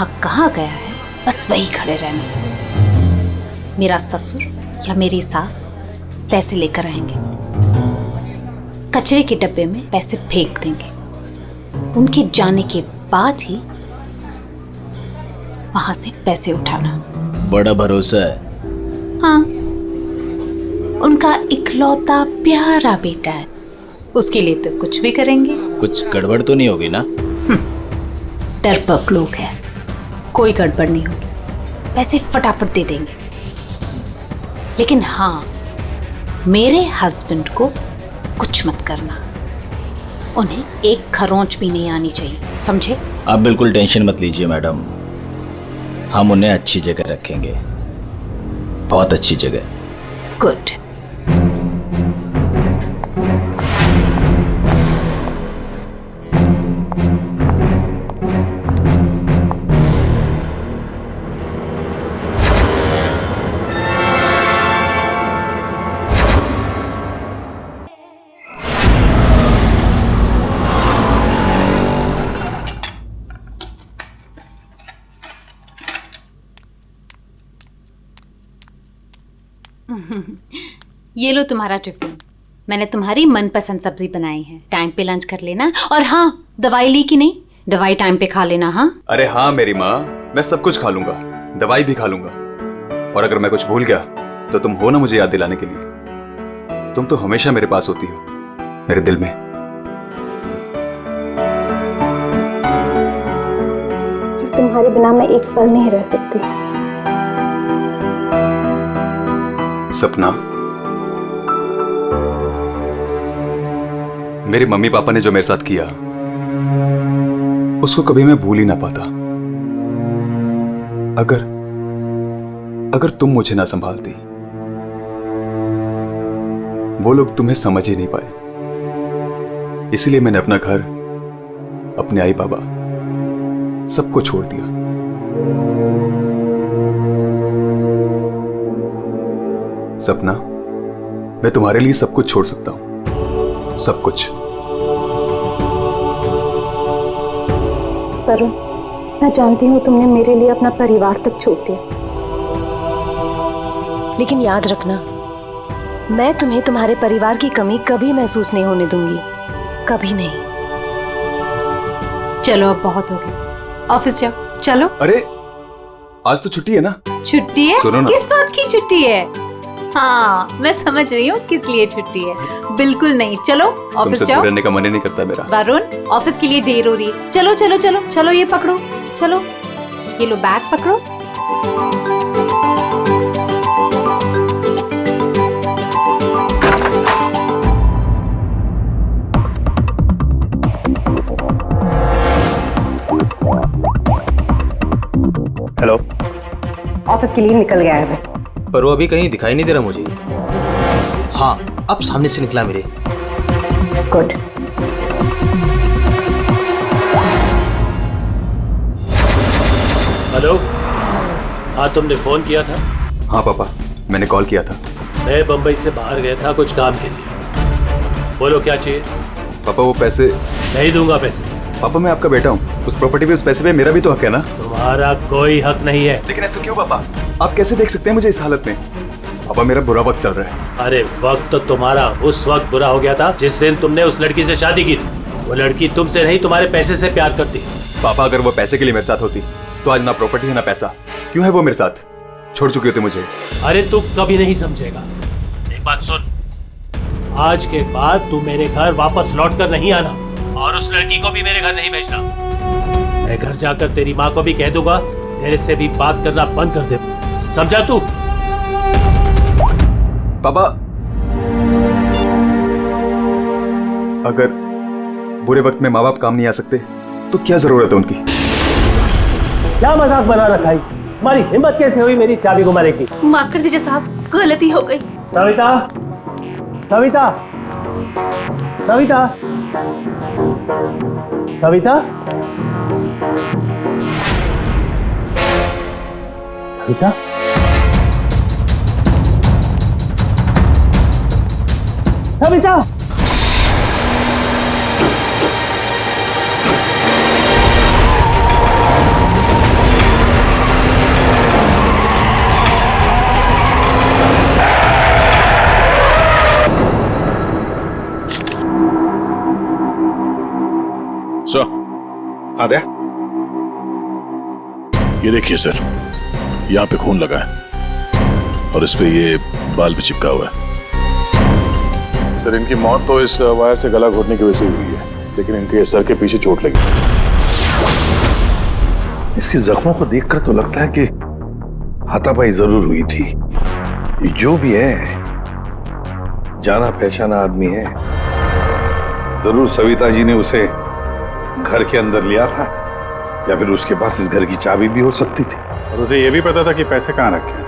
जहां कहा गया है बस वही खड़े रहना। मेरा ससुर या मेरी सास पैसे लेकर आएंगे, कचरे के डब्बे में पैसे फेंक देंगे। उनके जाने के बाद ही वहां से पैसे उठाना। बड़ा भरोसा है। हाँ, उनका इकलौता प्यारा बेटा है, उसके लिए तो कुछ भी करेंगे। कुछ गड़बड़ तो नहीं होगी ना? डरपोक लोग हैं, कोई गड़बड़ नहीं होगी, पैसे फटाफट दे देंगे। लेकिन हाँ, मेरे हस्बैंड को कुछ मत करना, उन्हें एक खरोंच भी नहीं आनी चाहिए, समझे? आप बिल्कुल टेंशन मत लीजिए मैडम, हम उन्हें अच्छी जगह रखेंगे, बहुत अच्छी जगह। गुड। ये लो तुम्हारा टिफिन, मैंने तुम्हारी मनपसंद सब्जी बनाई है। टाइम पे लंच कर लेना। और हाँ, दवाई ली कि नहीं? दवाई टाइम पे खा लेना। हाँ? अरे हाँ मेरी माँ, मैं सब कुछ खा लूंगा, दवाई भी खा लूंगा। और अगर मैं कुछ भूल गया तो तुम हो ना मुझे याद दिलाने के लिए। तुम तो हमेशा मेरे पास होती हो, मेरे दिल में। तुम्हारे बिना मैं एक पल नहीं रह सकती। सपना, मेरे मम्मी पापा ने जो मेरे साथ किया उसको कभी मैं भूल ही ना पाता। अगर तुम मुझे ना संभालती, वो लोग तुम्हें समझ ही नहीं पाए। इसलिए मैंने अपना घर, अपने आई बाबा, सबको छोड़ दिया। सपना, मैं तुम्हारे लिए सब कुछ छोड़ सकता हूं, सब कुछ। वरुण, मैं जानती हूँ तुमने मेरे लिए अपना परिवार तक छोड़ दिया, लेकिन याद रखना, मैं तुम्हें तुम्हारे परिवार की कमी कभी महसूस नहीं होने दूंगी, कभी नहीं। चलो अब बहुत हो गया, ऑफिस जाओ। चलो। अरे आज तो छुट्टी है ना? छुट्टी है? सुनो ना। किस बात की छुट्टी है? हाँ, मैं समझ रही हूँ किस लिए छुट्टी है। बिल्कुल नहीं, चलो ऑफिस तुमसे जाओ। दूर रहने का मन ही नहीं करता मेरा। वरुण, ऑफिस के लिए देर हो रही है। चलो चलो चलो चलो, ये पकड़ो, चलो ये लो बैग पकड़ो। हेलो। ऑफिस के लिए निकल गया है वो। पर वो अभी कहीं दिखाई नहीं दे रहा मुझे। हाँ, अब सामने से निकला मेरे। गुड। हेलो। हाँ, तुमने फोन किया था? हाँ पापा, मैंने कॉल किया था। मैं बंबई से बाहर गया था कुछ काम के लिए। बोलो क्या चाहिए? पापा वो पैसे। नहीं दूंगा पैसे। पापा मैं आपका बेटा हूँ, उस प्रॉपर्टी पे, उस पैसे पे मेरा भी तो हक है ना? तुम्हारा कोई हक नहीं है। लेकिन ऐसा क्यों पापा? आप कैसे देख सकते हैं मुझे इस हालत में? पापा मेरा बुरा वक्त चल रहा है। अरे वक्त तो तुम्हारा उस वक्त बुरा हो गया था जिस दिन तुमने उस लड़की से शादी की थी। वो लड़की तुमसे नहीं, तुम्हारे पैसे से प्यार करती है। पापा अगर वो पैसे के लिए मेरे साथ होती तो आज ना प्रॉपर्टी है ना पैसा। क्यों है वो मेरे साथ? छोड़ चुकी होती मुझे। अरे तू कभी नहीं समझेगा। एक बात सुन, आज के बाद तू मेरे घर वापस लौट कर नहीं आना और उस लड़की को भी मेरे घर नहीं भेजना। मैं घर जाकर तेरी माँ को भी कह दूंगा तेरे से भी बात करना बंद कर दे, समझा तू? पापा अगर बुरे वक्त में माँ बाप काम नहीं आ सकते तो क्या जरूरत है उनकी? क्या मजाक बना रखा है? तुम्हारी हिम्मत कैसे हुई मेरी चाबी घुमाने की? माफ कर दीजिए साहब, गलती हो गई। सविता, सविता, सविता, सविता, सविता, सविता। आ गया। ये देखिए सर, यहाँ पे खून लगा है और इस पे ये बाल भी चिपका हुआ है। सर इनकी मौत तो इस वायर से गला घोटने की वजह से हुई है, लेकिन इनके सर के पीछे चोट लगी। इसकी जख्मों को देखकर तो लगता है कि हाथापाई जरूर हुई थी। ये जो भी है जाना पहचाना आदमी है। जरूर सविता जी ने उसे घर के अंदर लिया था, या फिर उसके पास इस घर की चाबी भी हो सकती थी। और उसे ये भी पता था कि पैसे कहाँ रखे हैं।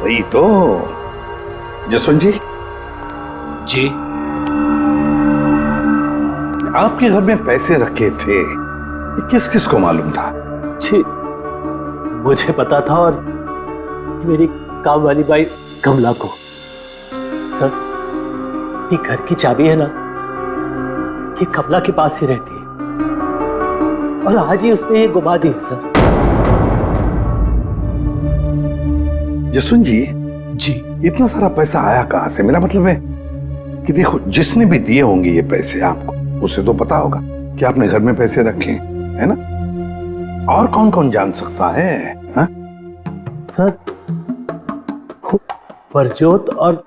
वही तो। जसवंत जी, जी आपके घर में पैसे रखे थे, ये किस किस को मालूम था? जी मुझे पता था, और मेरी काम वाली बाई कमला को। सर ये घर की चाबी है ना, ये कमला के पास ही रहती है, और आज ही उसने ये गुमा दी है सर। जसवंत जी, जी इतना सारा पैसा आया कहां से? मेरा मतलब है कि देखो, जिसने भी दिए होंगे ये पैसे आपको, उसे तो पता होगा कि आपने घर में पैसे रखे हैं, है ना? और कौन कौन जान सकता है? हा? सर परजोत और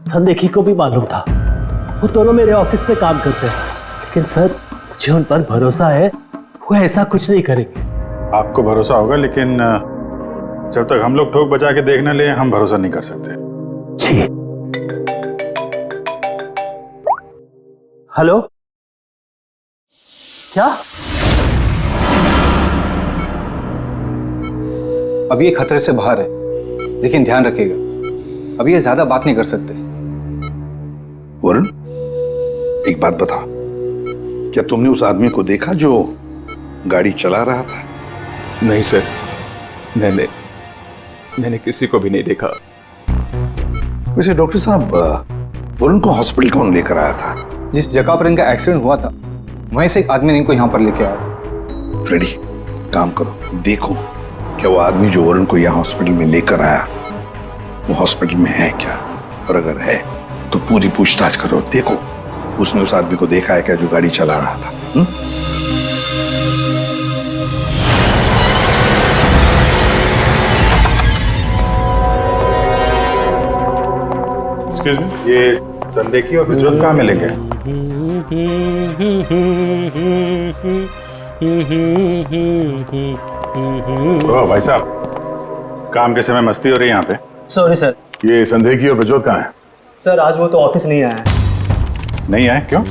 संदेखी को भी मालूम था, वो दोनों मेरे ऑफिस में काम करते हैं, लेकिन सर मुझे उन पर भरोसा है, वो ऐसा कुछ नहीं करेंगे। आपको भरोसा होगा, लेकिन जब तक हम लोग ठोक बजा के देख न ले, हम भरोसा नहीं कर सकते। जी। हेलो, क्या? अभी ये खतरे से बाहर है, लेकिन ध्यान रखिएगा, अभी ये ज्यादा बात नहीं कर सकते। वरुण, एक बात बता, क्या तुमने उस आदमी को देखा जो गाड़ी चला रहा था? नहीं सर, मैंने किसी को भी नहीं देखा। वैसे डॉक्टर साहब, वरुण को हॉस्पिटल कौन लेकर आया था? जिस जगह पर इनका एक्सीडेंट हुआ था, वहीं से एक आदमी ने इनको यहाँ पर लेके आया था। फ्रेडी, काम करो, देखो क्या वो आदमी जो वरुण को यहाँ हॉस्पिटल में लेकर आया, वो हॉस्पिटल में है क्या? और अगर है तो पूरी पूछताछ करो, देखो उसने उस आदमी को देखा है क्या जो गाड़ी चला रहा था। एक्सक्यूज मी, ये संदेखी और बिजरत कहाँ मिलेंगे? ओ भाई साहब, काम के समय मस्ती हो रही है यहाँ पे। Sorry sir. ये संदेखी और बिजरत कहाँ है? सर आज वो तो ऑफिस नहीं आया है। नहीं आए? क्यों?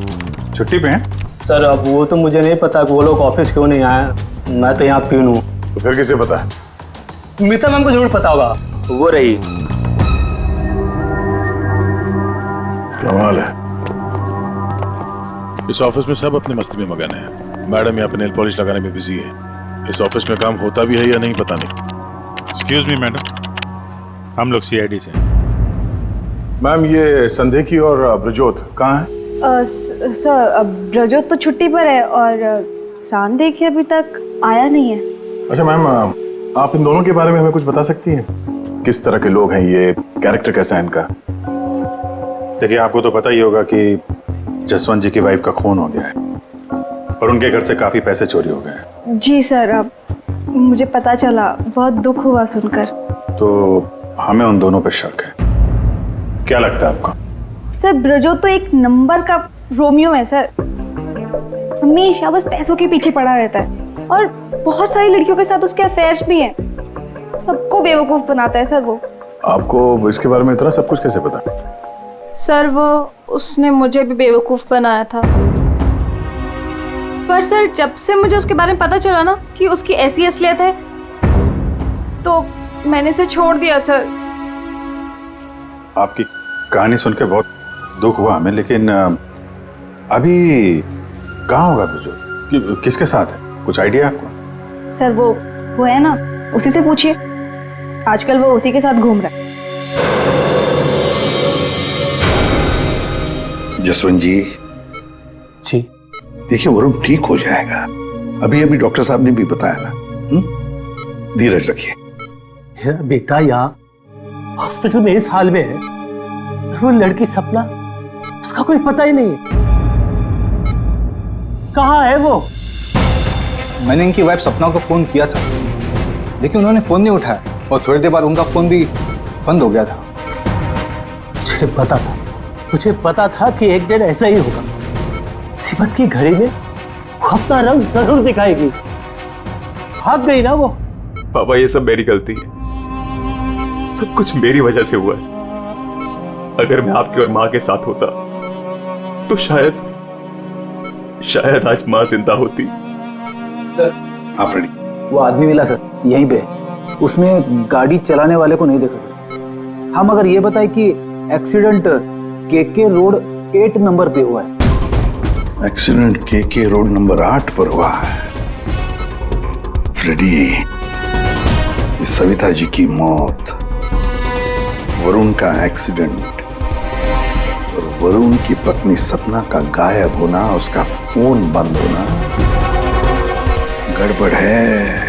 छुट्टी पे हैं? सर अब वो तो मुझे नहीं पता कि वो लोग ऑफिस क्यों नहीं आए। मैं तो यहाँ प्यून हूँ। तो फिर किसे पता है? मीता मैम को जरूर पता होगा, वो रही। कमाल है, इस ऑफिस में सब अपनी मस्ती में मगन है। मैडम यहाँ पे नेल पॉलिश लगाने में बिजी है। इस ऑफिस में काम होता भी है या नहीं पता नहीं। एक्सक्यूज मी मैडम, हम लोग सीआईडी से। मैम ये संदेखी और ब्रजोत कहाँ है? सर ब्रजोत तो छुट्टी पर है और संदेखी अभी तक आया नहीं है। अच्छा मैम, आप इन दोनों के बारे में हमें कुछ बता सकती हैं? किस तरह के लोग हैं ये, कैरेक्टर कैसा है इनका? देखिए आपको तो पता ही होगा कि जसवंत जी की वाइफ का खून हो गया है और उनके घर से काफी पैसे चोरी हो गए हैं। जी सर, अब मुझे पता चला, बहुत दुख हुआ सुनकर। तो हमें उन दोनों पे शक है। क्या लगता है आपको? सर ब्रजोत तो एक नंबर का रोमियो है सर, हमेशा बस पैसों के पीछे पड़ा रहता है और बहुत सारी लड़कियों के साथ उसके अफेयर्स भी हैं। सबको बेवकूफ बनाता है सर वो। आपको इसके बारे में इतना सब कुछ कैसे पता? सर वो उसने मुझे भी बेवकूफ बनाया था, पर सर जब से मुझे उसके बारे में पता चला ना कि उसकी ऐसी असलियत है, तो मैंने इसे छोड़ दिया सर। आपकी कहानी सुन के बहुत दुख हुआ हमें, लेकिन अभी कहाँ होगा ब्रजोत? किसके साथ है? कुछ आइडिया आपको? सर वो है ना, उसी से पूछिए, आजकल वो उसी के साथ घूम रहा है। जसवंत जी, देखिए वरुण ठीक हो जाएगा। अभी अभी डॉक्टर साहब ने भी बताया ना। धीरज रखिए। मेरा बेटा यहाँ हॉस्पिटल में इस हाल में है, वो लड़की सपना, उसका कोई पता ही नहीं है। कहाँ है वो? मैंने इनकी वाइफ सपना को फ़ोन किया था, लेकिन उन्होंने फ़ोन नहीं उठाया और थोड़ी देर बाद उनका फ़ोन भी बंद हो गया था। मुझे पता था कि एक दिन ऐसा ही होगा। मुसीबत की घड़ी में वो अपना रंग जरूर दिखाएगी। भाग गई ना वो। पापा ये सब मेरी गलती है, सब कुछ मेरी वजह से हुआ है। अगर मैं आपकी और माँ के साथ होता तो शायद आज माँ जिंदा होती। आप रेडी? वो आदमी मिला सर, यहीं पे। उसने गाड़ी चलाने वाले को नहीं देखा। हम अगर ये बताए कि एक्सीडेंट केके रोड 8 नंबर पे हुआ है। एक्सीडेंट केके रोड नंबर 8 पर हुआ है। फ्रेडी, ये सविता जी की मौत, वरुण का एक्सीडेंट और वरुण की पत्नी सपना का गायब होना, उसका फोन बंद होना, गड़बड़ है।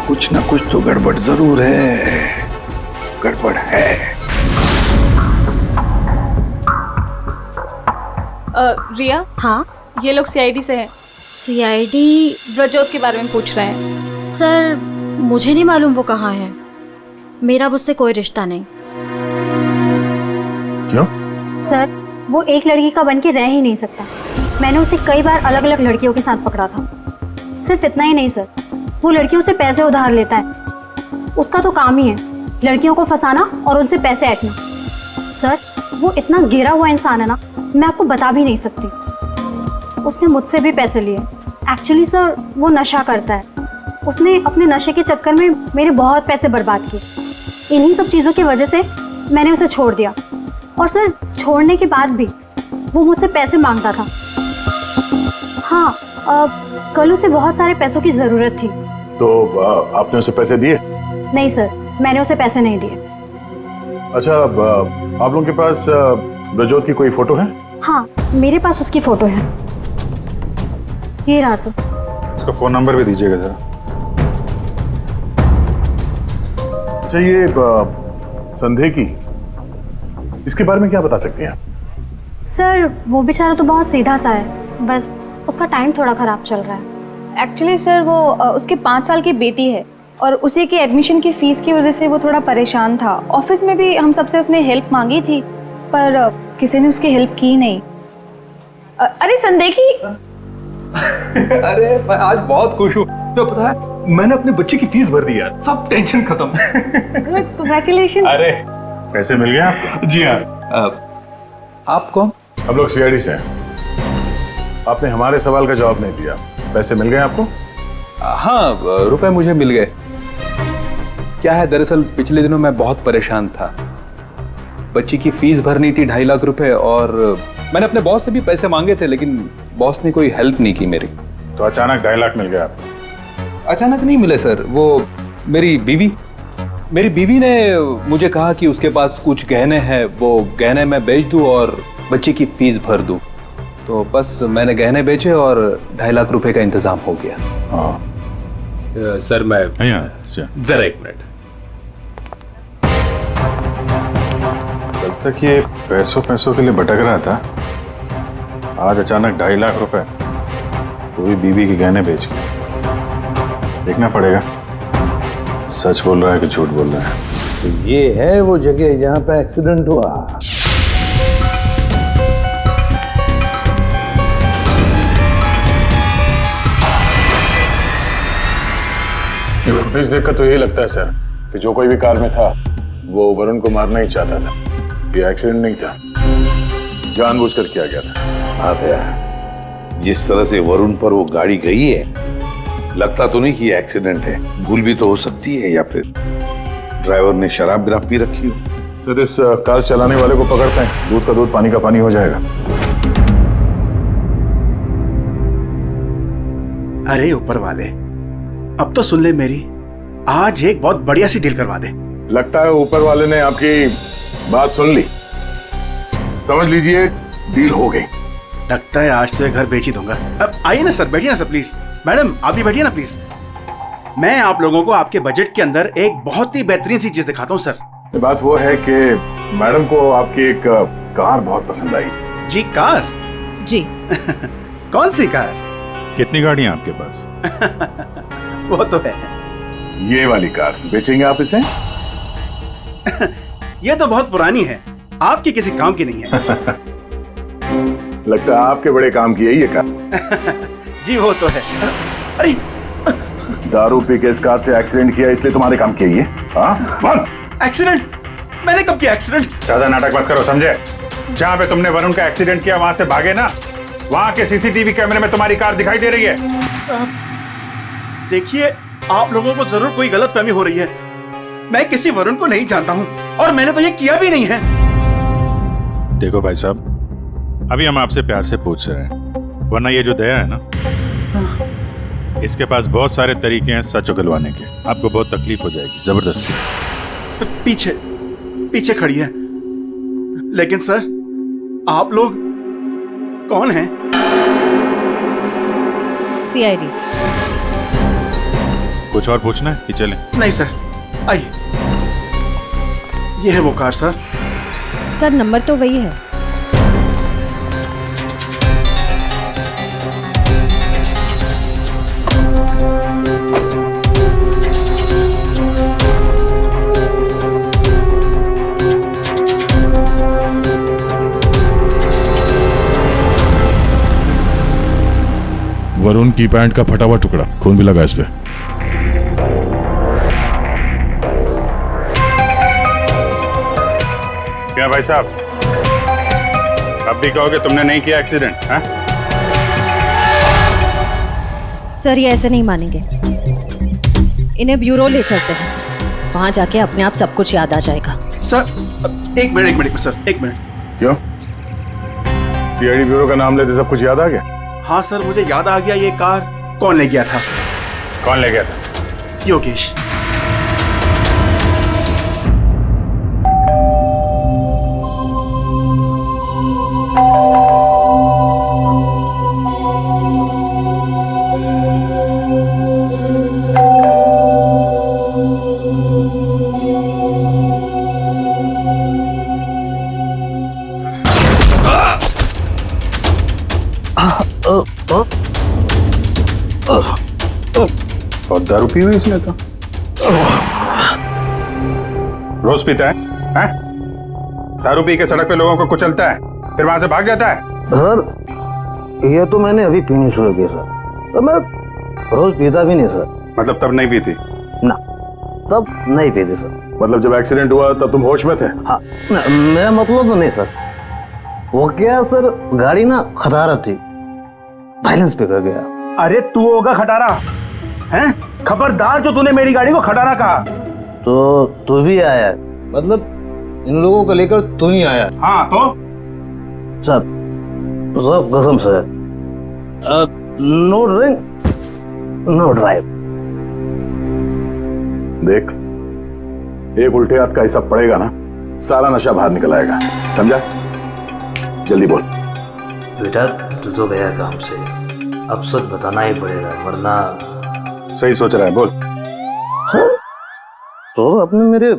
कुछ ना कुछ तो गड़बड़ जरूर है। गड़बड़ है। रिया, हाँ, ये लोग सीआईडी से हैं। सीआईडी? ब्रजोत के बारे में पूछ रहे हैं। सर मुझे नहीं मालूम वो कहाँ है। मेरा उससे कोई रिश्ता नहीं। क्यों? सर वो एक लड़की का बन के रह ही नहीं सकता। मैंने उसे कई बार अलग अलग लड़कियों के साथ पकड़ा था। सिर्फ इतना ही नहीं सर, वो लड़कियों से पैसे उधार लेता है। उसका तो काम ही है लड़कियों को फंसाना और उनसे पैसे ऐंठना। सर वो इतना गिरा हुआ इंसान है ना, मैं आपको बता भी नहीं सकती। उसने मुझसे भी पैसे लिए। एक्चुअली सर वो नशा करता है। उसने अपने नशे के चक्कर में मेरे बहुत पैसे बर्बाद किए। इन्हीं सब चीज़ों की वजह से मैंने उसे छोड़ दिया। और सर छोड़ने के बाद भी वो मुझसे पैसे मांगता था। हाँ, कल उसे बहुत सारे पैसों की ज़रूरत थी। तो आपने उसे पैसे दिए? नहीं सर, मैंने उसे पैसे नहीं दिए। अच्छा, आप लोगों के पास ब्रजोत की कोई फोटो है? हाँ, मेरे पास उसकी फोटो है। ये रहा सर। उसका फोन नंबर भी दीजिएगा जरा। अच्छा, ये संदेह की, इसके बारे में क्या बता सकते हैं? सर वो बेचारा तो बहुत सीधा सा है, बस उसका टाइम थोड़ा खराब चल रहा है। एक्चुअली सर वो उसकी 5 साल की बेटी है और उसी की एडमिशन की फीस की वजह से वो थोड़ा परेशान था। ऑफिस में भी हम सबसे उसने हेल्प मांगी थी, पर किसी ने उसकी हेल्प की नहीं। अरे संदेखी। अरे मैं आज बहुत खुश हूँ। तो पता है, मैंने अपने बच्चे की फीस भर दी यार। सब टेंशन खत्म। Good, congratulations. अरे पैसे मिल गए आपको? जी हाँ। आप कौन? हम लोग सीआईडी से हैं। आपने हमारे सवाल का जवाब नहीं दिया। पैसे मिल गए आपको? हाँ, रुपए मुझे मिल गए। क्या है, दरअसल पिछले दिनों मैं बहुत परेशान था। बच्ची की फीस भरनी थी 2.5 लाख रुपए, और मैंने अपने बॉस से भी पैसे मांगे थे, लेकिन बॉस ने कोई हेल्प नहीं की मेरी। तो अचानक 2.5 लाख मिल गया आपको? अचानक नहीं मिले सर। वो मेरी बीवी ने मुझे कहा कि उसके पास कुछ गहने हैं, वो गहने मैं बेच दूं और बच्ची की फीस भर दूं। तो बस मैंने गहने बेचे और 2.5 लाख रुपए का इंतजाम हो गया। हाँ सर मैं जरा 1 मिनट। कल तक ये पैसों के लिए भटक रहा था, आज अचानक 2.5 लाख रुपए, वो भी बीवी के गहने बेच के। देखना पड़ेगा सच बोल रहा है कि झूठ बोल रहा है। तो ये है वो जगह जहां पे एक्सीडेंट हुआ। फुटेज देखकर तो यही लगता है सर कि जो कोई भी कार में था वो वरुण को मारना ही चाहता था। ये एक्सीडेंट नहीं था, जानबूझकर किया गया था। हाँ भैया, जिस तरह से वरुण पर वो गाड़ी गई है, लगता तो नहीं कि ये एक्सीडेंट है। भूल भी तो हो सकती है, या फिर ड्राइवर ने शराब विराब पी रखी हो। सर इस कार चलाने वाले को पकड़ते हैं, दूध का दूध पानी का पानी हो जाएगा। अरे ऊपर वाले, अब तो सुन ले मेरी, आज एक बहुत बढ़िया सी डील करवा दे। लगता है ऊपर वाले ने आपकी बात सुन ली। समझ लीजिए डील हो गई। लगता है आज तो ये घर बेच ही दूंगा। अब आइए ना सर, बैठिए ना सर प्लीज। मैडम आप भी बैठिए ना प्लीज। मैं आप लोगों को आपके बजट के अंदर एक बहुत ही बेहतरीन सी चीज दिखाता हूँ सर। बात वो है कि मैडम को आपकी एक कार बहुत पसंद आई। जी कार? जी। कौन सी कार? कितनी गाड़ियां आपके पास? वो तो है। ये वाली कार बेचेंगे आप इसे? ये तो बहुत पुरानी है, आपके किसी काम की नहीं है। लगता है आपके बड़े काम की है ये कार। जी वो तो है। अरे दारू पी के इस कार से एक्सीडेंट किया इसलिए तुम्हारे काम की है ये? हाँ? एक्सीडेंट? मैंने कब किया एक्सीडेंट? ज्यादा नाटक मत करो, समझे? जहां पे तुमने वरुण का एक्सीडेंट किया वहां से भागे ना, वहां के सीसीटीवी कैमरे में तुम्हारी कार दिखाई दे रही है। देखिए, आप लोगों को जरूर कोई गलतफहमी हो रही है। मैं किसी वरुण को नहीं जानता हूं और मैंने तो ये किया भी नहीं है। देखो भाई साहब, अभी हम आपसे प्यार से पूछ रहे हैं, वरना ये जो दया है ना, इसके पास बहुत सारे तरीके हैं सच उगलवाने के। आपको बहुत तकलीफ हो जाएगी जबरदस्ती। पीछे खड़ी है। लेकिन सर, आप लोग कौन हैं? सीआईडी। कुछ और पूछना है कि चलें? नहीं सर, आइए। ये है वो कार सर। सर नंबर तो वही है। वरुण की पैंट का फटा हुआ टुकड़ा, खून भी लगा इस पे। क्या भाई साहब, अब भी कहोगे तुमने नहीं किया एक्सीडेंट? हाँ? सर ये ऐसे नहीं मानेंगे, इन्हें ब्यूरो ले चलते हैं, वहां जाके अपने आप सब कुछ याद आ जाएगा। सर एक मिनट सर, एक मिनट। क्यों? सीआईडी ब्यूरो का नाम लेते सब कुछ याद आ गया? हाँ सर, मुझे याद आ गया। ये कार कौन ले गया था? कौन ले गया था? योगेश। और दारू पी हुई इसने तो। रोज पीता है? हैं? दारू पी के सड़क पे लोगों को कुचलता है, फिर वहां से भाग जाता है। सर ये तो मैंने अभी पीनी शुरू की सर, तो मैं रोज पीता भी नहीं सर। मतलब तब नहीं पीती? ना, तब नहीं पीती सर। मतलब जब एक्सीडेंट हुआ तब तुम होश में थे? हाँ, मेरा मतलब तो नहीं सर। वो क्या सर, गाड़ी ना खटारा थी, बैलेंस पे कर गया। अरे तू होगा खटारा हैं? खबरदार जो तूने मेरी गाड़ी को खटारा कहा। तो तू भी आया, मतलब इन लोगों को लेकर तू ही आया? हाँ तो सर कसम से, नो ड्रिंक नो ड्राइव। देख, एक उल्टे हाथ का हिसाब पड़ेगा ना, सारा नशा बाहर निकल आएगा, समझा? जल्दी बोल। बेटा तू तो गया काम से, अब सच बताना ही पड़ेगा वरना। सही सोच रहा है, बोल। हाँ? तो आपने मेरे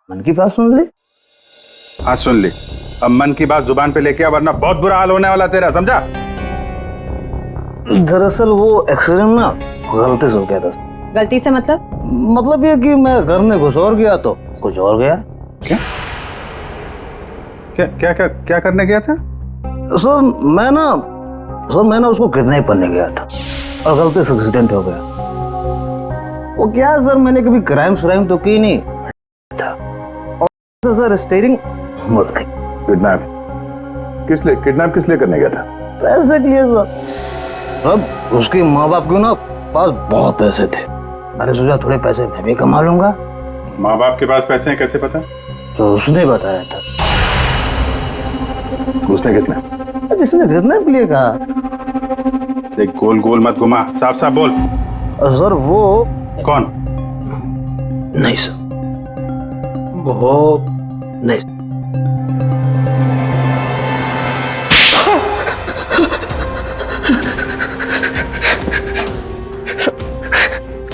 मन की बात सुन ली? हाँ सुन ली। अब मन की बात जुबान पे लेके आ, वरना बहुत बुरा हाल होने वाला तेरा, समझा? दरअसल वो एक्सीडेंट ना गलती से हो गया था। गलती से मतलब ये कि मैं घर में घुस और गया तो कुछ और गया। क्या क्या क्या क्या, क्या करने गया था? सर मैं ना उसको किडनैप करने गया था और गलती से एक्सीडेंट हो गया। वो क्या है सर, मैंने कभी क्राइम तो की नहीं था, और सर स्टीयरिंग मुड़ गई। किडनैप किस लिए करने गया था? पैसे के लिए सर। अब उसके माँ बाप के ना पास बहुत पैसे थे, मैंने सोचा थोड़े पैसे मैं भी कमा लूंगा। माँ बाप के पास पैसे हैं कैसे पता? तो उसने बताया था। किसने? जिसने किडनैप के लिए कहा। देख, गोल गोल मत घुमा, साफ साफ बोल। सर वो कौन? नहीं सर, वो नहीं।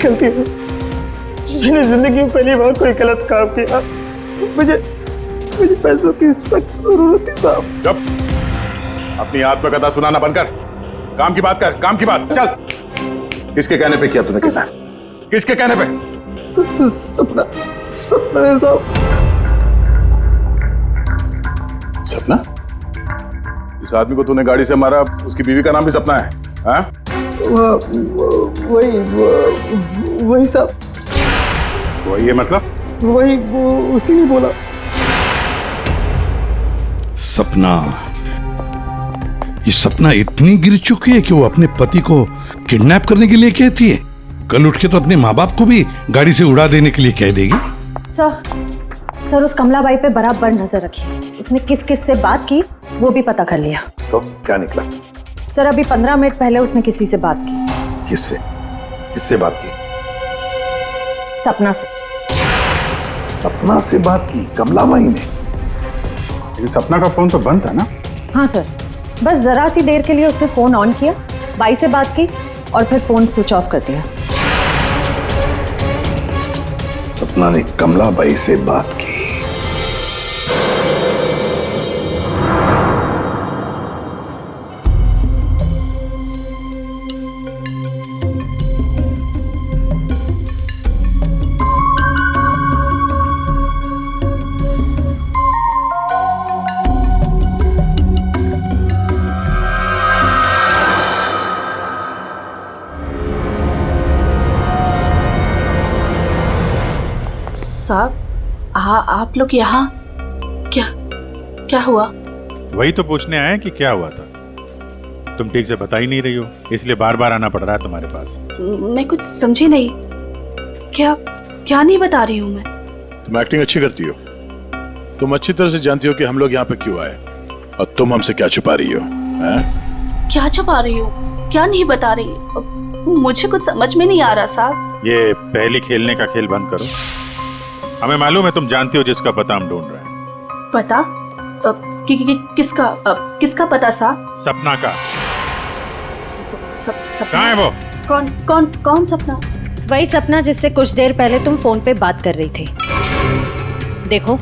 गलती है, मैंने जिंदगी में पहली बार कोई गलत काम किया। मुझे पैसों की सख्त जरूरत थी साहब। जब अपनी आत्मकथा सुनाना बंद कर, काम की बात कर, काम की बात। चल, किसके कहने पे किया तूने किडनैप? किसके कहने पे? सपना, सपना है साहब। सपना? इस आदमी को तूने गाड़ी से मारा, उसकी बीवी का नाम भी सपना है? हाँ? वही साहब। वही है मतलब? वही, वो उसी ने बोला। सपना, ये सपना इतनी गिर चुकी है कि वो अपने पति को किडनैप करने के लिए कहती है। कल उठ के तो अपने माँ बाप को भी गाड़ी से उड़ा देने के लिए कह देगी। सर उस कमलाबाई पे बराबर नजर रखिए। उसने किस किस से बात की वो भी पता कर लिया। तो क्या निकला? सर अभी 15 मिनट पहले उसने किसी से बात की। किससे? किससे बात की? सपना से। सपना से बात की कमलाबाई ने? लेकिन सपना का फोन तो बंद था ना? हाँ सर, बस जरा सी देर के लिए उसने फोन ऑन किया, बाई से बात की और फिर फोन स्विच ऑफ कर दिया। सपना ने कमलाबाई से बात की। साहब, आप लोग यहाँ? क्या क्या हुआ? वही तो पूछने आए कि क्या हुआ था। तुम ठीक से बता ही नहीं रही हो, इसलिए बार बार आना पड़ रहा है तुम्हारे पास। मैं कुछ समझी नहीं। क्या क्या नहीं बता रही हूँ मैं? तुम एक्टिंग अच्छी करती हो। तुम अच्छी तरह से जानती हो कि हम लोग यहाँ पे क्यों आए, और तुम हमसे क्या छुपा रही हो? क्या छुपा रही हो? क्या नहीं बता रही? मुझे कुछ समझ में नहीं आ रहा साहब। ये पहली खेलने का खेल बंद करो। हमें मालूम है तुम जानती हो जिसका पता हम ढूंढ रहे हैं। पता? किसका पता साहब? सपना का। सपना? कहाँ है वो? कौन सपना? वही सपना जिससे कुछ देर पहले तुम फोन पे बात कर रही थी। देखो,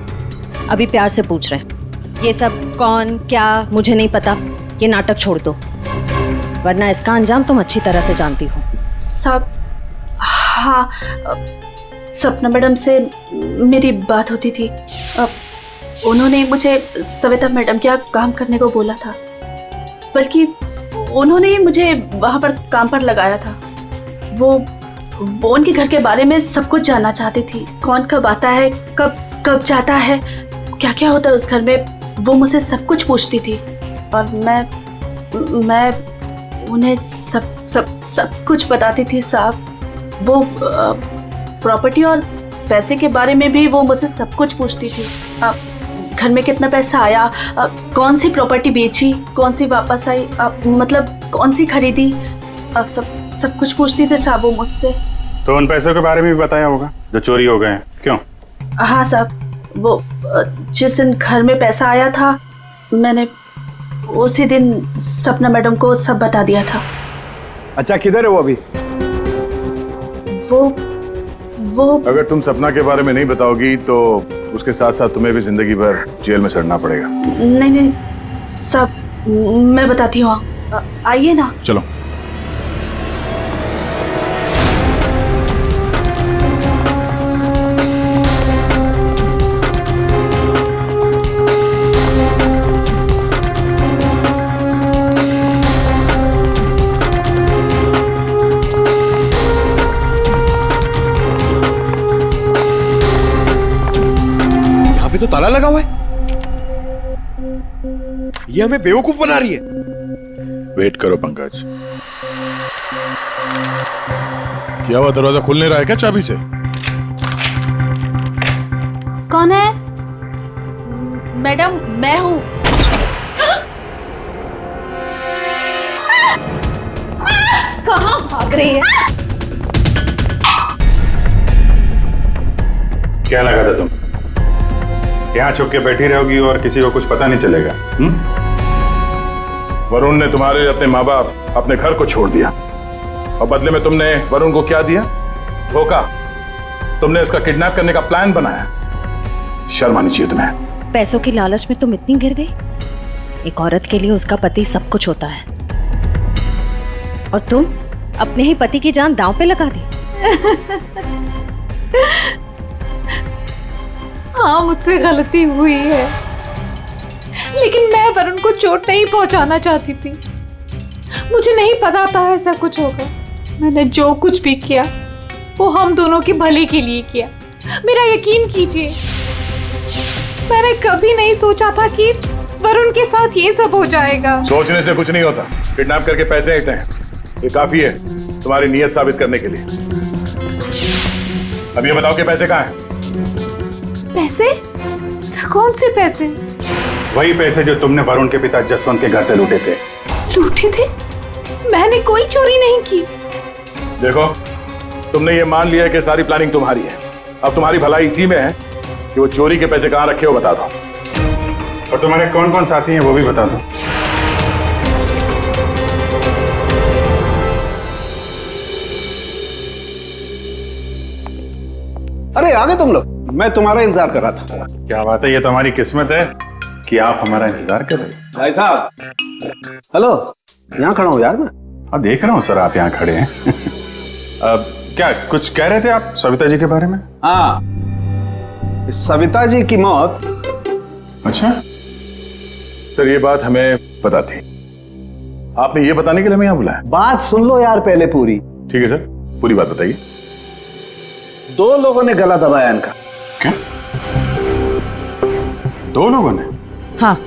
अभी प्यार से पूछ रहे हैं। ये सब कौन क्या मुझे नहीं पता, ये नाटक छोड़ दो, वरना इसका अंजाम तुम अच्छी तरह से जानती हो। साहब, हाँ, सपना मैडम से मेरी बात होती थी। उन्होंने मुझे सविता मैडम के यहाँ काम करने को बोला था, बल्कि उन्होंने ही मुझे वहाँ पर काम पर लगाया था। वो उनके घर के बारे में सब कुछ जानना चाहती थी। कौन कब आता है, कब जाता है, क्या क्या होता है उस घर में, वो मुझसे सब कुछ पूछती थी। और मैं उन्हें सब कुछ बताती थी साहब। वो प्रॉपर्टी और पैसे के बारे में भी वो मुझसे सब कुछ पूछती थी। घर में कितना पैसा आया, कौन सी प्रॉपर्टी बेची, कौन सी वापस आई, मतलब कौन सी खरीदी, सब कुछ पूछती थी साहब वो मुझसे। तो उन पैसों के बारे में भी बताया होगा जो चोरी हो गए हैं, क्यों? हाँ साहब, वो जिस दिन घर में पैसा आया था, मैंने उसी दिन सपना मैडम को सब बता दिया था। अच्छा, किधर है वो अभी? वो अगर तुम सपना के बारे में नहीं बताओगी तो उसके साथ साथ तुम्हें भी जिंदगी भर जेल में सड़ना पड़ेगा। नहीं सब मैं बताती हूँ, आइए ना। चलो। तो ताला लगा हुआ है। ये हमें बेवकूफ बना रही है। वेट करो पंकज। क्या हुआ, दरवाजा खुल नहीं रहा है क्या चाबी से? कौन है? मैडम, मैं हूं। कहां भाग रही है? क्या लगा था तुम यहाँ छुप के बैठी रहोगी और किसी को कुछ पता नहीं चलेगा? वरुण ने तुम्हारे अपने माँ बाप, अपने घर को छोड़ दिया, और बदले में तुमने वरुण को क्या दिया? धोखा। तुमने उसका किडनैप करने का प्लान बनाया। शर्म आनी चाहिए तुम्हें। पैसों की लालच में तुम इतनी गिर गई? एक औरत के लिए उसका पति सब कुछ होता है। और तुम अपने ही पति की जान दांव पे लगा दी। हाँ, मुझसे गलती हुई है, लेकिन मैं वरुण को चोट नहीं पहुंचाना चाहती थी। मुझे नहीं पता था ऐसा कुछ होगा। मैंने जो कुछ भी किया वो हम दोनों के भले के लिए किया। मेरा यकीन कीजिए, मैंने कभी नहीं सोचा था कि वरुण के साथ ये सब हो जाएगा। सोचने से कुछ नहीं होता। किडनैप करके पैसे लेते हैं, ये काफी है तुम्हारी नीयत साबित करने के लिए। अब ये बताओ कि पैसे कहाँ हैं? पैसे? कौन से पैसे? वही पैसे जो तुमने वरुण के पिता जसवंत के घर से लूटे थे। लूटे थे? मैंने कोई चोरी नहीं की। देखो, तुमने ये मान लिया कि सारी प्लानिंग तुम्हारी है। अब तुम्हारी भलाई इसी में है कि वो चोरी के पैसे कहाँ रखे हो बता दो, और तुम्हारे कौन कौन साथी हैं वो भी बता दो। अरे आ गए तुम लोग, मैं तुम्हारा इंतजार कर रहा था। क्या बात है, ये तो हमारी किस्मत है कि आप हमारा इंतजार कर रहे हैं। भाई साहब, हेलो, यहाँ खड़ा हूँ यार मैं। हाँ, देख रहा हूँ सर, आप यहाँ खड़े हैं। अब क्या कुछ कह रहे थे आप सविता जी के बारे में? हाँ, सविता जी की मौत। अच्छा सर, ये बात हमें पता थी। आपने ये बताने के लिए हमें यहाँ बुलाया? बात सुन लो यार पहले पूरी। ठीक है सर, पूरी बात बताइए। 2 लोगों ने गला दबाया इनका। क्या? 2 लोगों ने? हाँ।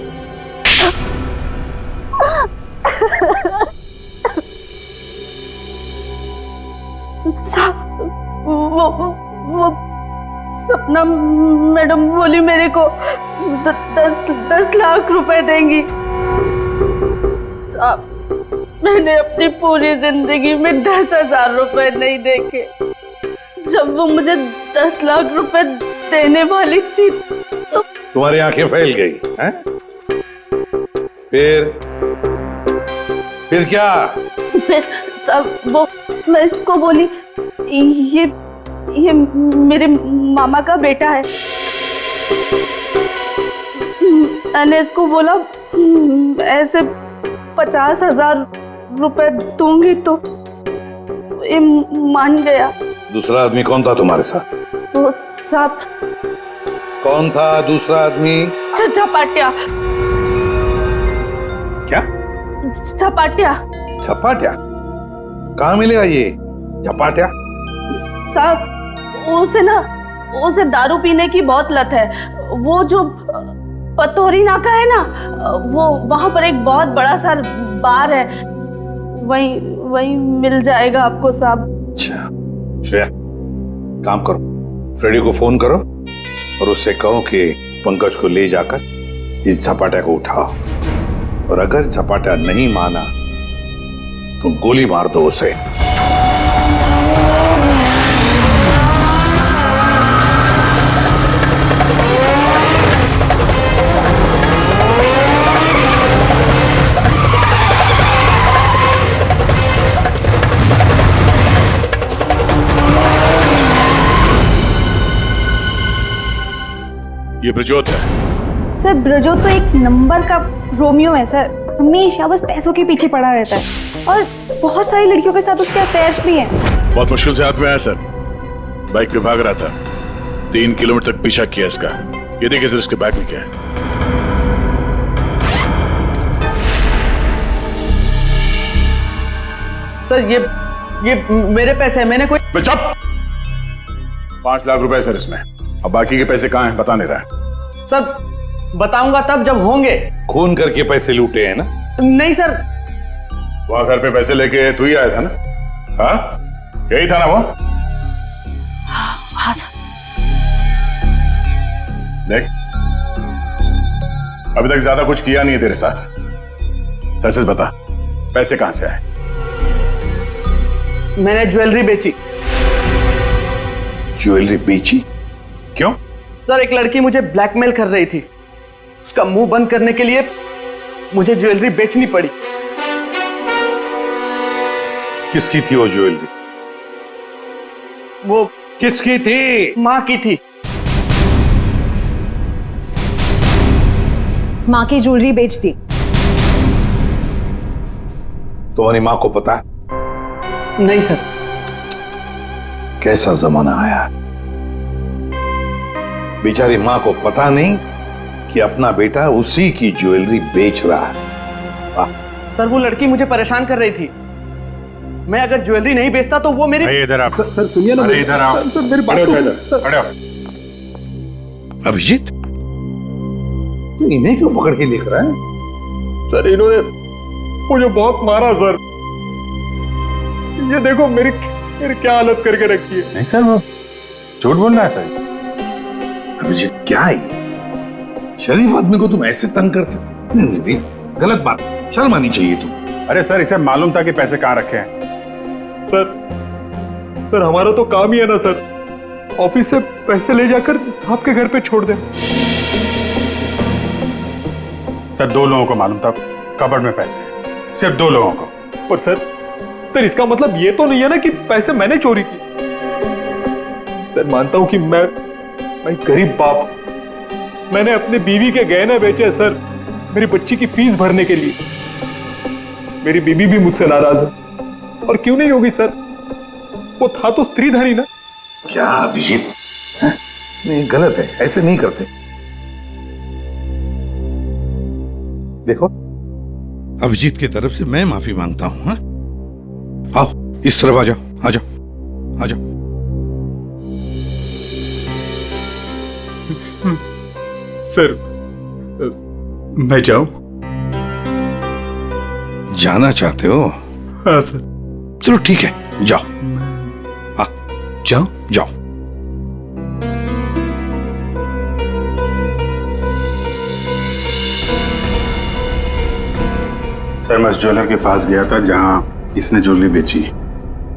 वो सपना मैडम बोली मेरे को 10 लाख रुपए देंगी। साहब, मैंने अपनी पूरी जिंदगी में 10,000 रुपए नहीं देखे। जब वो मुझे 10 लाख रुपए देने वाली थी तो तुम्हारी आंखें फैल गई हैं? फिर क्या? सब वो मैं इसको बोली ये मेरे मामा का बेटा है। मैंने इसको बोला ऐसे 50,000 रुपए दूंगी तो ये मान गया। दूसरा आदमी कौन था तुम्हारे साथ? वो सब कौन था दूसरा आदमी? झपाटिया। क्या? झपाटिया। झपाटिया? कहाँ मिलेगा ये झपाटिया? साहब, उसे दारू पीने की बहुत लत है। वो जो पतोरी नाका है ना, वो वहां पर एक बहुत बड़ा सा बार है, वही मिल जाएगा आपको साहब। अच्छा श्रेया, काम करो, फ्रेडी को फोन करो और उससे कहो कि पंकज को ले जाकर इस झपाटा को उठाओ, और अगर झपाटा नहीं माना तो गोली मार दो उसे। ये ब्रजोत है। सर, ब्रजोत तो एक नंबर का रोमियो है सर। हमेशा बस पैसों के पीछे पड़ा रहता है और बहुत सारी लड़कियों के साथ उसके अफेयर्स भी हैं। बहुत मुश्किल से हाथ में आया सर, बाइक पे भाग रहा था, 3 किलोमीटर तक पीछा किया इसका। ये देखिए सर, इसके बैग में क्या है। सर ये मेरे पैसे हैं, मैंने कोई। चुप! 5 लाख रुपए सर इसमें, अब बाकी के पैसे कहाँ हैं बता नहीं रहा है। सर बताऊंगा तब जब होंगे। खून करके पैसे लूटे हैं ना? नहीं सर। वहां घर पे पैसे लेके तू ही आया था ना? हाँ, यही था ना वो? हाँ सर। देख, अभी तक ज्यादा कुछ किया नहीं है तेरे साथ। सच सच बता, पैसे कहां से आए? मैंने ज्वेलरी बेची। ज्वेलरी बेची? क्यों? सर, एक लड़की मुझे ब्लैकमेल कर रही थी, उसका मुंह बंद करने के लिए मुझे ज्वेलरी बेचनी पड़ी। किसकी थी वो ज्वेलरी? वो किसकी थी? माँ की थी। माँ की ज्वेलरी बेच दी। तुम्हारी माँ को पता है? नहीं सर। कैसा जमाना आया, बेचारी मां को पता नहीं कि अपना बेटा उसी की ज्वेलरी बेच रहा है। सर वो लड़की मुझे परेशान कर रही थी, मैं अगर ज्वेलरी नहीं बेचता तो वो मेरी। इधर आप। सर सुनिए ना, इधर आओ। सर मेरी बात खड़े अभिजीत, तू इन्हें क्यों पकड़ के लिख रहा है? सर इन्होंने मुझे बहुत मारा सर, ये देखो मेरी क्या हालत करके रखी है। नहीं सर, वो झूठ बोल रहा है सर। अभिजीत क्या है ये? शरीफ आदमी को तुम ऐसे तंग करते? नहीं, गलत बात, शर्म आनी चाहिए तुम। अरे सर, इसे मालूम था कि पैसे कहाँ रखे हैं। सर हमारा तो काम ही है ना सर, ऑफिस से पैसे ले जाकर आपके घर पे छोड़ दें। सर 2 लोगों को मालूम था कबर्ड में पैसे हैं, सिर्फ 2 लोगों को। पर सर इसका मतलब ये तो नहीं है ना कि पैसे मैंने चोरी की। सर मानता हूं कि मैं गरीब बाप, मैंने अपने बीवी के गहने बेचे सर, मेरी बच्ची की फीस भरने के लिए। मेरी बीवी भी मुझसे नाराज है, और क्यों नहीं होगी सर, वो था तो स्त्रीधनी ना। क्या अभिजीत, नहीं गलत है, ऐसे नहीं करते। देखो, अभिजीत की तरफ से मैं माफी मांगता हूं। हाँ? आओ इस तरफ आ जाओ, आ जाओ, आ जाओ। सर मैं जाऊं? जाना चाहते हो? हाँ सर। चलो ठीक है, जाओ। जाओ जाओ। सर मैं उस ज्वेलर के पास गया था जहां इसने ज्वेलरी बेची।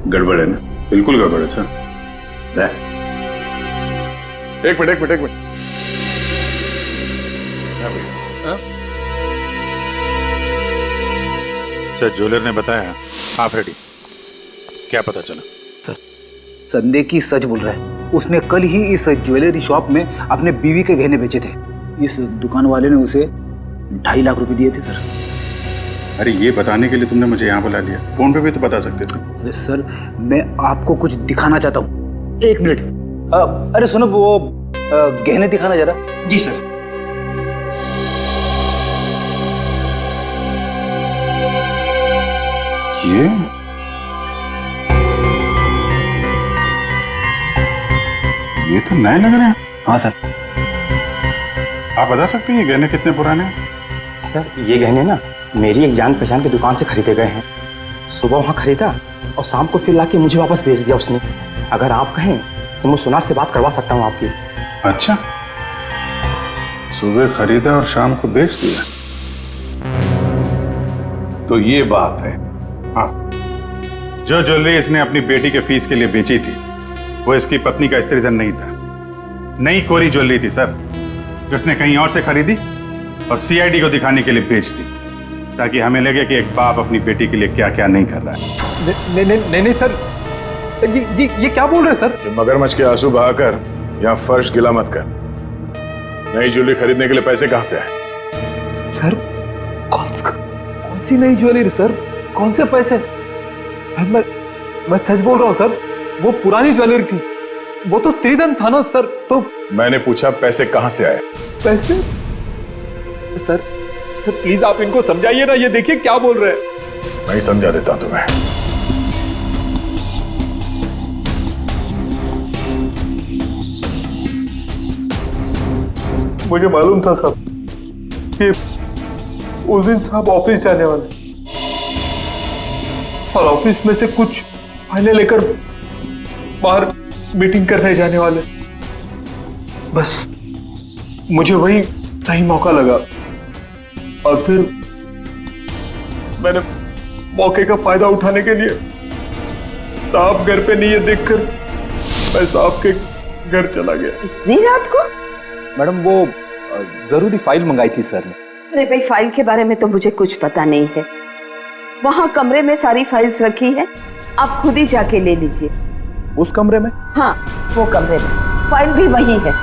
गड़बड़ है ना? बिल्कुल गड़बड़ है सर। एक मिनट। सर ज्वेलर ने बताया आप रेडी। क्या पता चला? संदेह की सच बोल रहा है, उसने कल ही इस ज्वेलरी शॉप में अपने बीवी के गहने बेचे थे। इस दुकान वाले ने उसे 2.5 लाख रुपए दिए थे सर। अरे ये बताने के लिए तुमने मुझे यहाँ बुला लिया, फोन पे भी तो बता सकते थे। अरे सर मैं आपको कुछ दिखाना चाहता हूँ, 1 मिनट। अरे सुनो, वो गहने दिखाना जरा। जी सर। ये तो नए लग रहे हैं। हाँ सर। आप बता सकते हैं ये गहने कितने पुराने हैं? सर ये गहने ना मेरी एक जान पहचान की दुकान से खरीदे गए हैं। सुबह वहाँ खरीदा और शाम को फिर लाके मुझे वापस भेज दिया उसने। अगर आप कहें तो मैं सुनार से बात करवा सकता हूँ आपकी। अच्छा, सुबह खरीदा और शाम को बेच दिया, तो ये बात है। हाँ, जो ज्वेलरी इसने अपनी बेटी के फीस के लिए बेची थी वो इसकी पत्नी का स्त्रीधन नहीं था, नई कोरी ज्वेलरी थी सर, जो उसने कहीं और से खरीदी और सीआईडी को दिखाने के लिए बेच दी, ताकि हमें लगे कि एक बाप अपनी बेटी के लिए क्या क्या नहीं कर रहा है। नहीं सर, ये क्या बोल रहे हैं सर? मगरमच्छ के आंसू बहाकर यहाँ फर्श गिला मत कर। नई ज्वेलरी खरीदने के लिए पैसे कहाँ से आए? सर कौन सी नई ज्वेलरी सर, कौन से पैसे? मैं सच बोल रहा हूँ सर, वो पुरानी ज्वेलरी थी, वो तो स्त्रीधन था ना सर। तो मैंने पूछा पैसे कहाँ से आए? पैसे? सर प्लीज आप इनको समझाइए ना, ये देखिए क्या बोल रहे हैं। मैं ही समझा देता तुम्हें। मुझे मालूम था साहब कि उस दिन साहब ऑफिस जाने वाले और ऑफिस में से कुछ फाइलें लेकर बाहर मीटिंग करने जाने वाले। बस मुझे वही सही मौका लगा और फिर मैंने मौके का फायदा उठाने के लिए साहब घर पे नहीं है देखकर मैं साहब के घर चला गया। इतनी रात को? मैडम वो जरूरी फाइल मंगाई थी सर ने। अरे भाई, फाइल के बारे में तो मुझे कुछ पता नहीं है। वहाँ कमरे में सारी फाइल्स रखी है, आप खुद ही जाके ले लीजिए। उस कमरे में? हाँ वो कमरे में, फाइल भी वही है।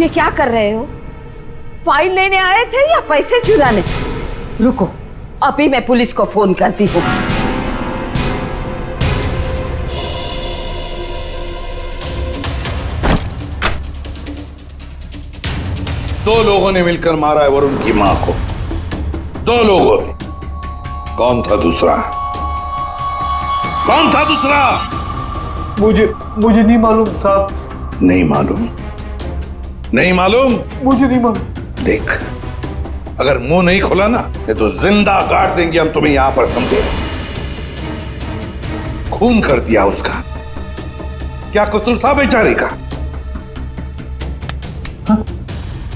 ये क्या कर रहे हो? फाइल लेने आए थे या पैसे चुराने? रुको, अभी मैं पुलिस को फोन करती हूँ। दो लोगों ने मिलकर मारा है वरुण की मां को। 2 लोगों ने। कौन था दूसरा? कौन था दूसरा? मुझे नहीं मालूम साहब। नहीं मालूम? नहीं मालूम? मुझे नहीं मालूम। देख, अगर मुंह नहीं खोला ना तो जिंदा काट देंगे हम तुम्हें यहां पर, समझे? खून कर दिया उसका। क्या कसूर था बेचारे का?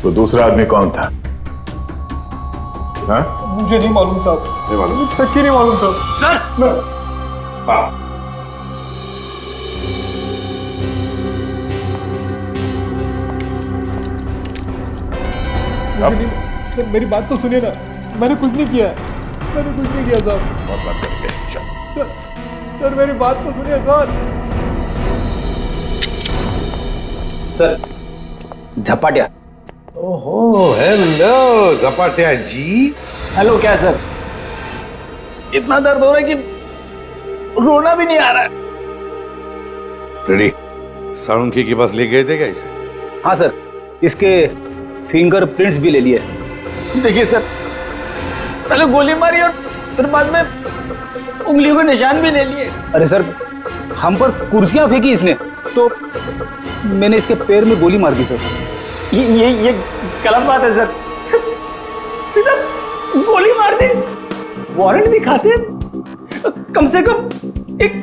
तो दूसरा आदमी कौन था? हाँ? मुझे नहीं मालूम साहब। नहीं मालूम? सच्ची नहीं मालूम साहब। सर! हाँ। सर मेरी बात तो सुनिए ना, मैंने कुछ नहीं किया। मैंने कुछ नहीं किया साहब। बहुत बात करेंगे। सर मेरी बात तो सुनिए सर। झपाटिया। ओहो, हेलो झपाटिया जी। हेलो। क्या सर, इतना दर्द हो रहा है कि रोना भी नहीं आ रहा है। रेडी? साळुंकी के पास ले गए थे क्या इसे? हाँ सर, इसके फिंगरप्रिंट्स भी ले लिए। देखिए सर, पहले गोली मारी और फिर बाद में उंगलियों के निशान भी ले लिए। अरे सर, हम पर कुर्सियां फेंकी इसने तो मैंने इसके पैर में गोली मार दी सर। ये गलत बात है सर। सीधा गोली मार दी। वारंट भी खाते, कम से कम एक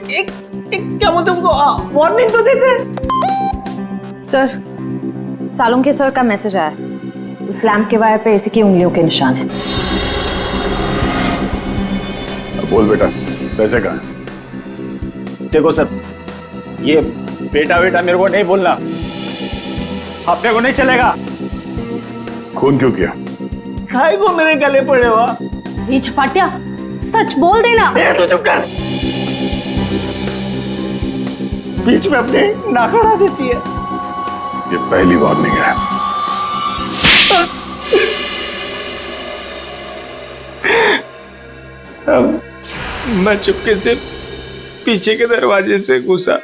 क्या बोलते उनको वार्निंग तो देते। सर, सालुंके सर का मैसेज आया है। उस लैंप के वायर पे इसी की उंगलियों के निशान हैं। बोल बेटा, पैसे कहाँ? देखो सर, ये बेटा मेरे को नहीं बोलना, अपने को नहीं चलेगा। खून क्यों किया? खाए को मेरे गले पड़े हुआ। ये झपाटिया, सच बोल देना। तो चुप कर। बीच में अपने नाक अड़ा देती है। ये पहली वार्निंग है। सब मैं चुपके से पीछे के दरवाजे से घुसा,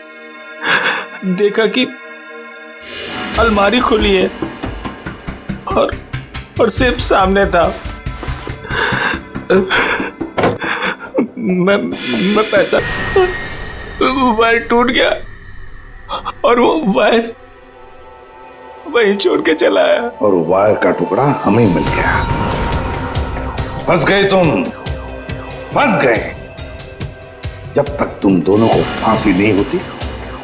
देखा कि अलमारी खुली है और सिर्फ सामने था। मैं पैसा वायर टूट गया और वो वायर वहीं छोड़ के चला आया। और वायर का टुकड़ा हमें मिल गया। फंस गए तुम, फंस गए। जब तक तुम दोनों को फांसी नहीं होती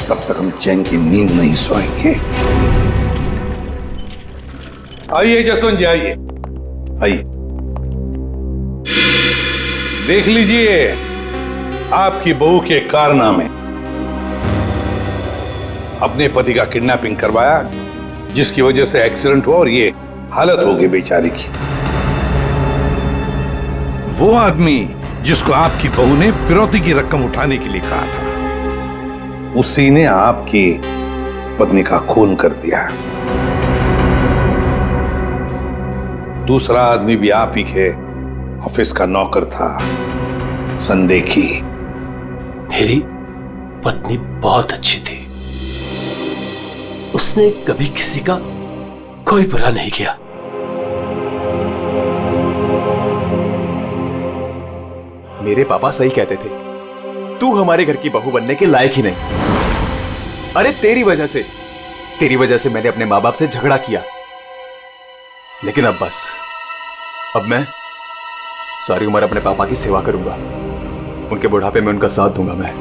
तब तक हम चैन की नींद नहीं सोएंगे। आइए जसवंत जी, आइए आइए। देख लीजिए आपकी बहू के कारनामे। अपने पति का किडनैपिंग करवाया, जिसकी वजह से एक्सीडेंट हुआ और ये हालत हो गई बेचारी की। वो आदमी जिसको आपकी बहू ने फिरौती की रकम उठाने के लिए कहा था, उसी ने आपकी पत्नी का खून कर दिया। दूसरा आदमी भी आप ही के ऑफिस का नौकर था, संदेखी। मेरी पत्नी बहुत अच्छी थी, उसने कभी किसी का कोई बुरा नहीं किया। मेरे पापा सही कहते थे, तू हमारे घर की बहू बनने के लायक ही नहीं। अरे तेरी वजह से मैंने अपने माँ बाप से झगड़ा किया, लेकिन अब बस, अब मैं सारी उम्र अपने पापा की सेवा करूंगा। उनके बुढ़ापे में उनका साथ दूंगा मैं।